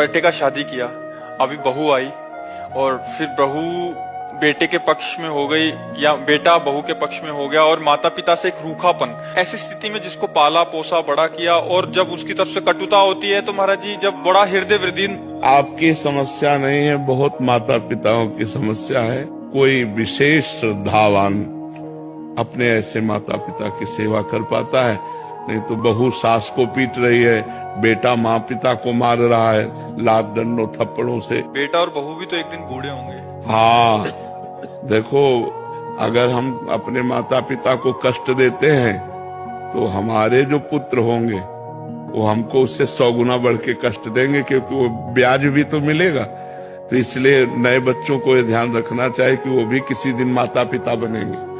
बेटे का शादी किया, अभी बहू आई और फिर बहू बेटे के पक्ष में हो गई या बेटा बहू के पक्ष में हो गया, और माता पिता से एक रूखापन, ऐसी स्थिति में जिसको पाला पोसा बड़ा किया और जब उसकी तरफ से कटुता होती है तो महाराज जी जब बड़ा हृदय वृदीन। आपकी समस्या नहीं है, बहुत माता पिताओं की समस्या है। कोई विशेष श्रद्धावान अपने ऐसे माता पिता की सेवा कर पाता है, नहीं तो बहू सास को पीट रही है, बेटा माँ पिता को मार रहा है लात डंडों थप्पड़ों से। बेटा और बहू भी तो एक दिन बूढ़े होंगे। हाँ, देखो, अगर हम अपने माता पिता को कष्ट देते हैं तो हमारे जो पुत्र होंगे वो हमको उससे 100 गुना बढ़ के कष्ट देंगे, क्योंकि वो ब्याज भी तो मिलेगा। तो इसलिए नए बच्चों को ये ध्यान रखना चाहिए कि वो भी किसी दिन माता पिता बनेंगे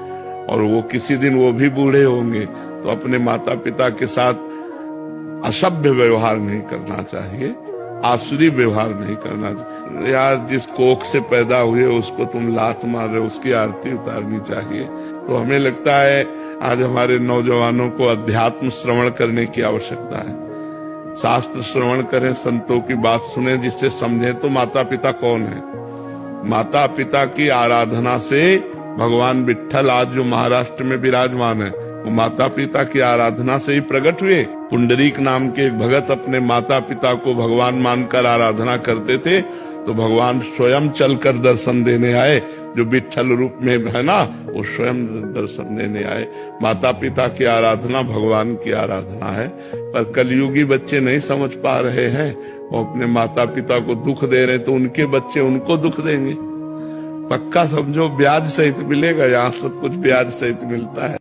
और वो किसी दिन वो भी बूढ़े होंगे, तो अपने माता पिता के साथ असभ्य व्यवहार नहीं करना चाहिए, आसुरी व्यवहार नहीं करना चाहिए। यार, जिस कोख से पैदा हुए उसको तुम लात मार रहे हो, उसकी आरती उतारनी चाहिए। तो हमें लगता है आज हमारे नौजवानों को अध्यात्म श्रवण करने की आवश्यकता है। शास्त्र श्रवण करें, संतों की बात सुने, जिससे समझें तो माता पिता कौन है। माता पिता की आराधना से भगवान विट्ठल आज जो महाराष्ट्र में विराजमान है वो माता पिता की आराधना से ही प्रकट हुए। पुंडरीक नाम के एक भगत अपने माता पिता को भगवान मानकर आराधना करते थे, तो भगवान स्वयं चलकर दर्शन देने आए। जो विट्ठल रूप में है ना, वो स्वयं दर्शन देने आए। माता पिता की आराधना भगवान की आराधना है, पर कलयुगी बच्चे नहीं समझ पा रहे हैं। वो अपने माता पिता को दुख दे रहे, तो उनके बच्चे उनको दुख देंगे। पक्का समझो, ब्याज सहित मिलेगा। यहाँ सब कुछ ब्याज सहित मिलता है।